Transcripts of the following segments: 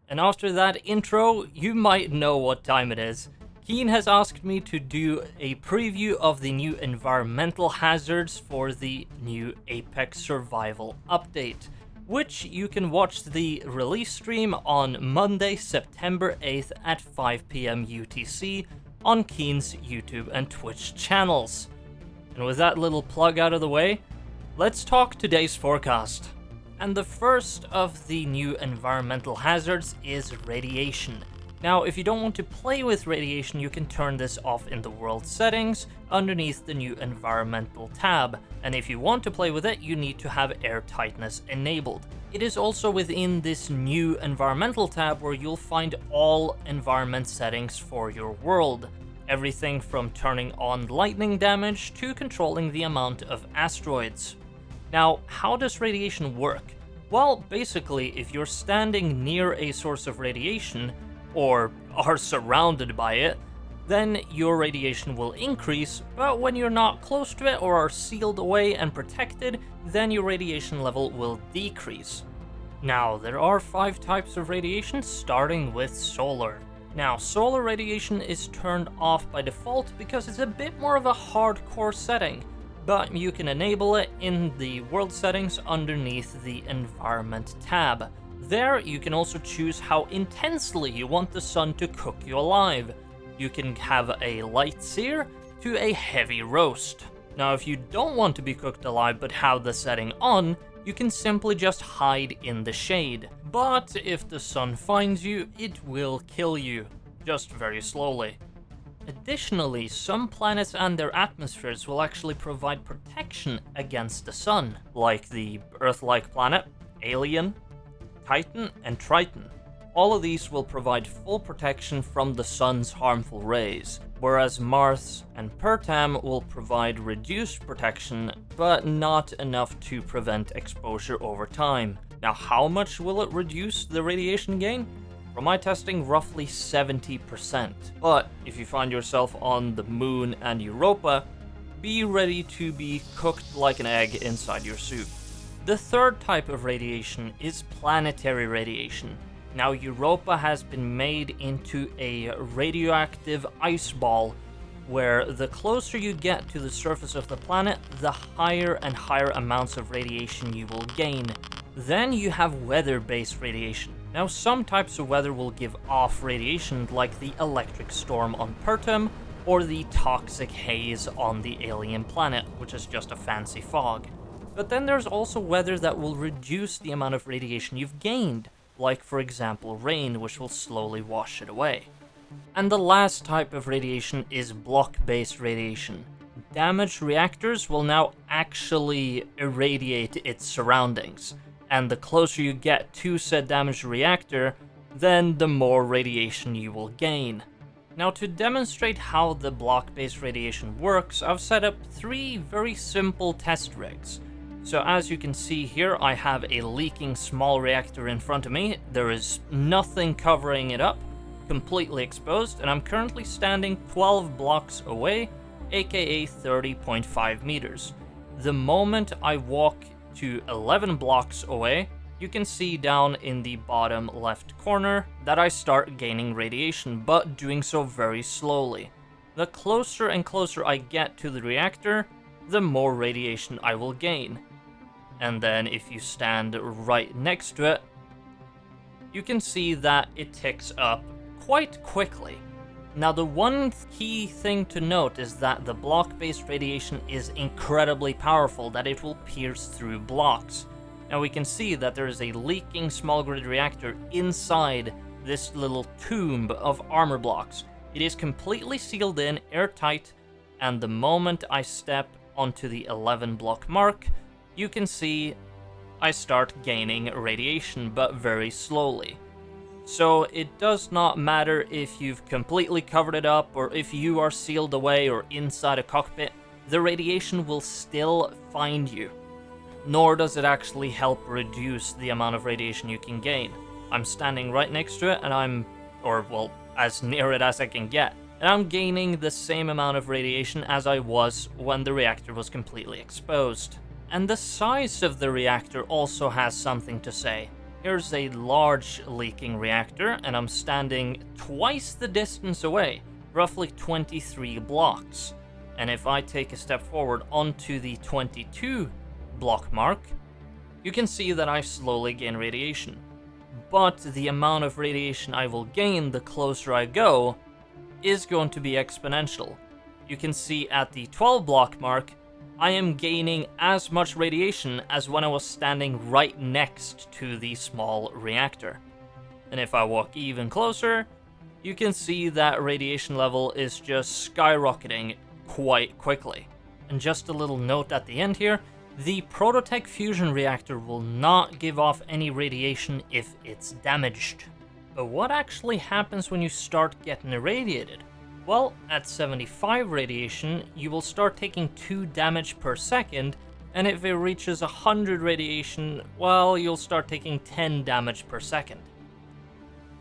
And after that intro, you might know what time it is. Keen has asked me to do a preview of the new environmental hazards for the new Apex Survival update, which you can watch the release stream on Monday, September 8th at 5 PM UTC on Keen's YouTube and Twitch channels. And with that little plug out of the way, let's talk today's forecast. And the first of the new environmental hazards is radiation. Now, if you don't want to play with radiation, you can turn this off in the world settings underneath the new environmental tab. And if you want to play with it, you need to have air tightness enabled. It is also within this new environmental tab where you'll find all environment settings for your world. Everything from turning on lightning damage to controlling the amount of asteroids. Now, how does radiation work? Well, basically, if you're standing near a source of radiation, or are surrounded by it, then your radiation will increase, but when you're not close to it or are sealed away and protected, then your radiation level will decrease. Now, there are 5 types of radiation, starting with solar. Now, solar radiation is turned off by default because it's a bit more of a hardcore setting, but you can enable it in the world settings underneath the environment tab. There, you can also choose how intensely you want the sun to cook you alive. You can have a light sear to a heavy roast. Now, if you don't want to be cooked alive but have the setting on, you can simply just hide in the shade. But if the sun finds you, it will kill you, just very slowly. Additionally, some planets and their atmospheres will actually provide protection against the sun, like the Earth-like planet, Alien, Titan, and Triton. All of these will provide full protection from the sun's harmful rays, whereas Mars and Pertam will provide reduced protection, but not enough to prevent exposure over time. Now, how much will it reduce the radiation gain? From my testing, roughly 70%. But if you find yourself on the Moon and Europa, be ready to be cooked like an egg inside your soup. The third type of radiation is planetary radiation. Now, Europa has been made into a radioactive ice ball, where the closer you get to the surface of the planet, the higher and higher amounts of radiation you will gain. Then you have weather-based radiation. Now, some types of weather will give off radiation, like the electric storm on Pertam, or the toxic haze on the alien planet, which is just a fancy fog. But then there's also weather that will reduce the amount of radiation you've gained, like for example rain, which will slowly wash it away. And the last type of radiation is block-based radiation. Damaged reactors will now actually irradiate its surroundings, and the closer you get to said damaged reactor, then the more radiation you will gain. Now, to demonstrate how the block-based radiation works, I've set up 3 very simple test rigs. So as you can see here, I have a leaking small reactor in front of me. There is nothing covering it up, completely exposed, and I'm currently standing 12 blocks away, aka 30.5 meters. The moment I walk to 11 blocks away, you can see down in the bottom left corner that I start gaining radiation, but doing so very slowly. The closer and closer I get to the reactor, the more radiation I will gain. And then if you stand right next to it, you can see that it ticks up quite quickly. Now, the one key thing to note is that the block-based radiation is incredibly powerful, that it will pierce through blocks. Now, we can see that there is a leaking small grid reactor inside this little tomb of armor blocks. It is completely sealed in, airtight, and the moment I step onto the 11 block mark, you can see I start gaining radiation, but very slowly. So it does not matter if you've completely covered it up, or if you are sealed away or inside a cockpit, the radiation will still find you. Nor does it actually help reduce the amount of radiation you can gain. I'm standing right next to it, and as near it as I can get. And I'm gaining the same amount of radiation as I was when the reactor was completely exposed. And the size of the reactor also has something to say. here's a large leaking reactor, and I'm standing twice the distance away, roughly 23 blocks. And if I take a step forward onto the 22 block mark, you can see that I slowly gain radiation. But the amount of radiation I will gain the closer I go is going to be exponential. You can see at the 12 block mark, I am gaining as much radiation as when I was standing right next to the small reactor. And if I walk even closer, you can see that radiation level is just skyrocketing quite quickly. And just a little note at the end here, the Prototech fusion reactor will not give off any radiation if it's damaged. But what actually happens when you start getting irradiated? Well, at 75 radiation, you will start taking 2 damage per second, and if it reaches 100 radiation, well, you'll start taking 10 damage per second.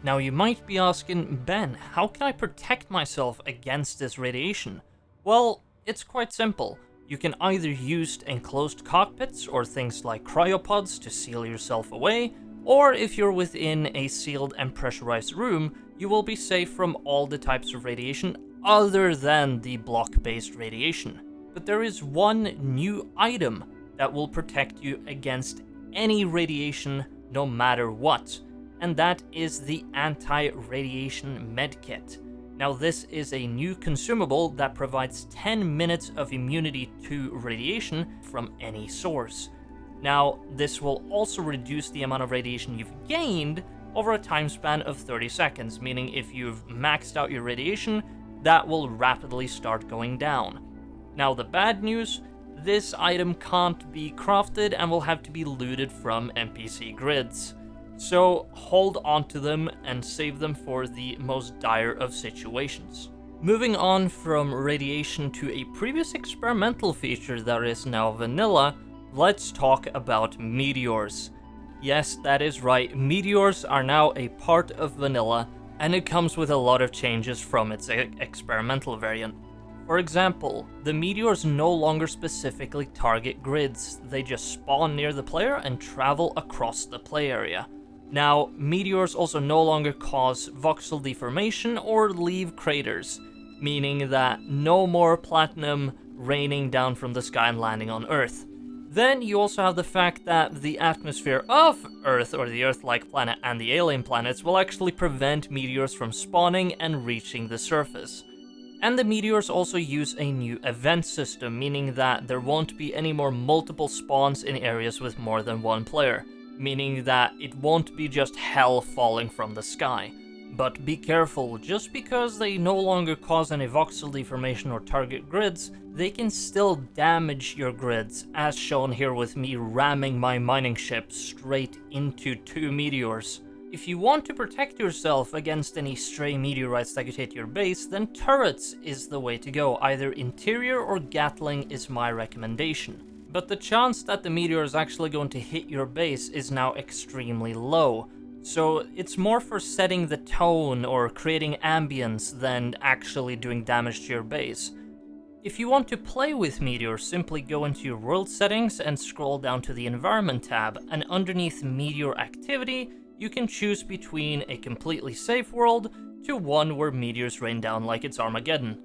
Now you might be asking, Ben, how can I protect myself against this radiation? Well, it's quite simple. You can either use enclosed cockpits or things like cryopods to seal yourself away, or if you're within a sealed and pressurized room, you will be safe from all the types of radiation other than the block-based radiation. But there is one new item that will protect you against any radiation no matter what, and that is the anti-radiation medkit. Now this is a new consumable that provides 10 minutes of immunity to radiation from any source. Now this will also reduce the amount of radiation you've gained over a time span of 30 seconds, meaning if you've maxed out your radiation, that will rapidly start going down. Now the bad news, this item can't be crafted and will have to be looted from NPC grids. So hold on to them and save them for the most dire of situations. Moving on from radiation to a previous experimental feature that is now vanilla, let's talk about meteors. Yes, that is right, meteors are now a part of vanilla, and it comes with a lot of changes from its experimental variant. For example, the meteors no longer specifically target grids, they just spawn near the player and travel across the play area. Now, meteors also no longer cause voxel deformation or leave craters, meaning that no more platinum raining down from the sky and landing on Earth. Then you also have the fact that the atmosphere of Earth, or the Earth-like planet, and the alien planets will actually prevent meteors from spawning and reaching the surface. And the meteors also use a new event system, meaning that there won't be any more multiple spawns in areas with more than one player, meaning that it won't be just hell falling from the sky. But be careful, just because they no longer cause any voxel deformation or target grids, they can still damage your grids, as shown here with me ramming my mining ship straight into 2 meteors. If you want to protect yourself against any stray meteorites that could hit your base, then turrets is the way to go. Either interior or Gatling is my recommendation. But the chance that the meteor is actually going to hit your base is now extremely low. So it's more for setting the tone or creating ambience than actually doing damage to your base. If you want to play with meteors, simply go into your world settings and scroll down to the environment tab, and underneath meteor activity, you can choose between a completely safe world to one where meteors rain down like it's Armageddon.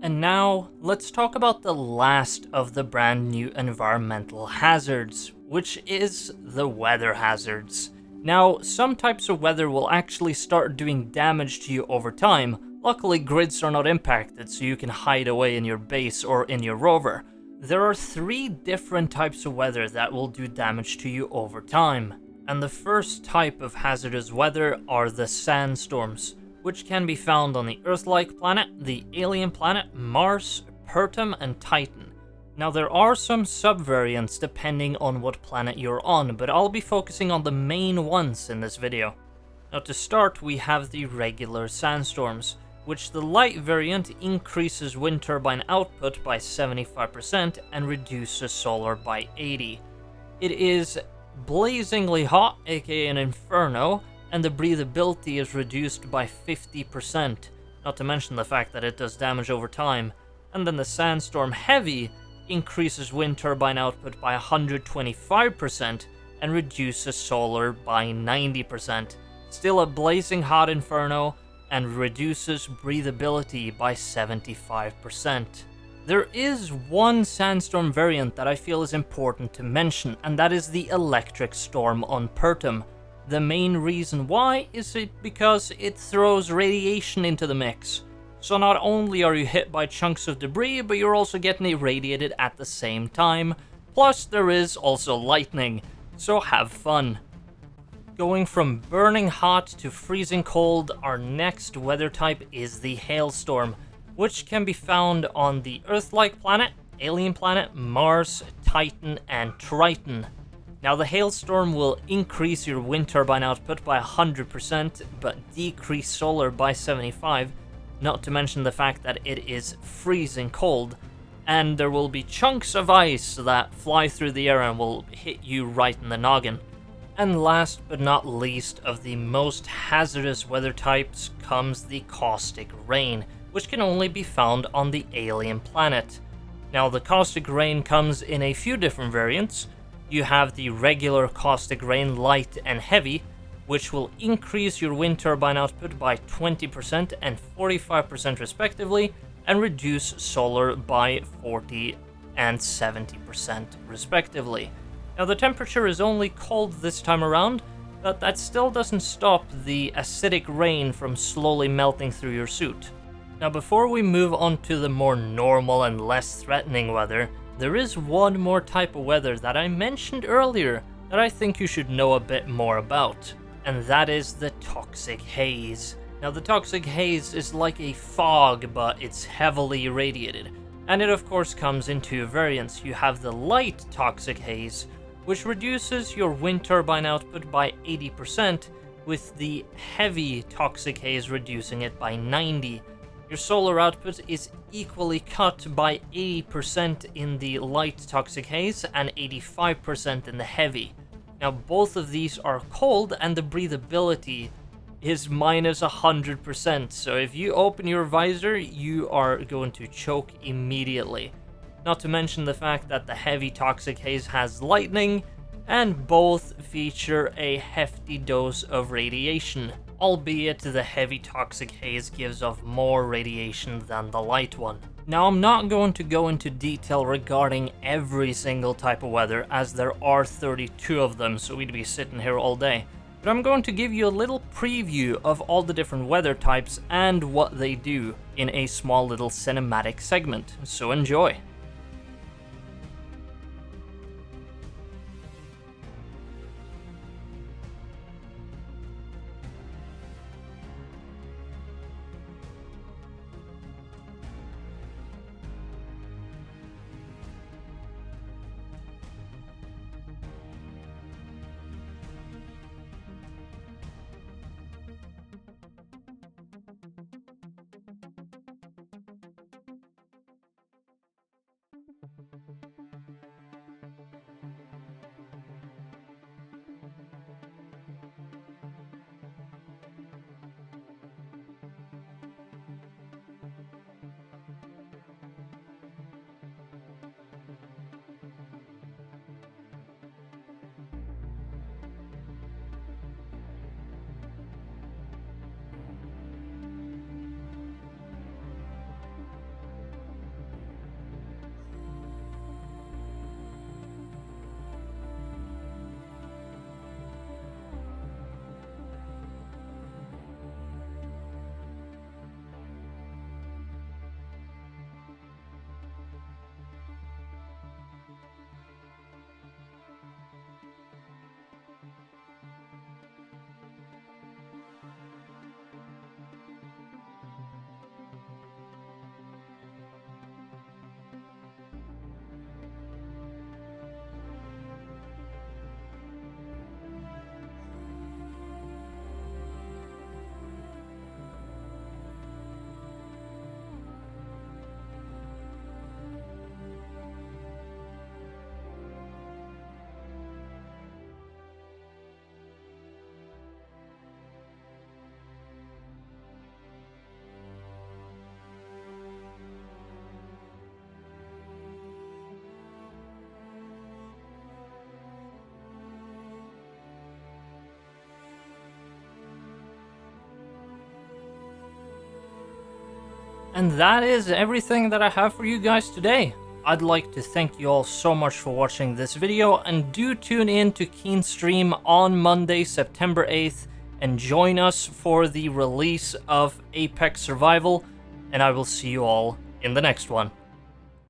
And now, let's talk about the last of the brand new environmental hazards, which is the weather hazards. Now, some types of weather will actually start doing damage to you over time. Luckily, grids are not impacted, so you can hide away in your base or in your rover. There are 3 different types of weather that will do damage to you over time. And the first type of hazardous weather are the sandstorms, which can be found on the Earth-like planet, the alien planet, Mars, Pertum, and Titan. Now there are some subvariants depending on what planet you're on, but I'll be focusing on the main ones in this video. Now to start, we have the regular sandstorms, which the light variant increases wind turbine output by 75% and reduces solar by 80%. It is blazingly hot, aka an inferno, and the breathability is reduced by 50%, not to mention the fact that it does damage over time. And then the sandstorm heavy increases wind turbine output by 125% and reduces solar by 90%. Still a blazing hot inferno, and reduces breathability by 75%. There is one sandstorm variant that I feel is important to mention, and that is the electric storm on Pertum. The main reason why is because it throws radiation into the mix. So not only are you hit by chunks of debris, but you're also getting irradiated at the same time. Plus there is also lightning, so have fun. Going from burning hot to freezing cold, our next weather type is the hailstorm, which can be found on the Earth-like planet, alien planet, Mars, Titan, and Triton. Now the hailstorm will increase your wind turbine output by 100%, but decrease solar by 75%, not to mention the fact that it is freezing cold, and there will be chunks of ice that fly through the air and will hit you right in the noggin. And last but not least of the most hazardous weather types comes the caustic rain, which can only be found on the alien planet. Now the caustic rain comes in a few different variants. You have the regular caustic rain, light and heavy, which will increase your wind turbine output by 20% and 45% respectively, and reduce solar by 40 and 70% respectively. Now the temperature is only cold this time around, but that still doesn't stop the acidic rain from slowly melting through your suit. Now before we move on to the more normal and less threatening weather, there is one more type of weather that I mentioned earlier that I think you should know a bit more about, and that is the toxic haze. Now the toxic haze is like a fog, but it's heavily irradiated, and it of course comes in two variants. You have the light toxic haze, which reduces your wind turbine output by 80%, with the heavy toxic haze reducing it by 90%. Your solar output is equally cut by 80% in the light toxic haze and 85% in the heavy. Now both of these are cold and the breathability is minus 100%, so if you open your visor, you are going to choke immediately. Not to mention the fact that the heavy toxic haze has lightning, and both feature a hefty dose of radiation, albeit the heavy toxic haze gives off more radiation than the light one. Now I'm not going to go into detail regarding every single type of weather, as there are 32 of them, so we'd be sitting here all day. But I'm going to give you a little preview of all the different weather types and what they do in a small little cinematic segment, so enjoy. And that is everything that I have for you guys today. I'd like to thank you all so much for watching this video, and do tune in to Keen's stream on Monday, September 8th, and join us for the release of Apex Survival, and I will see you all in the next one.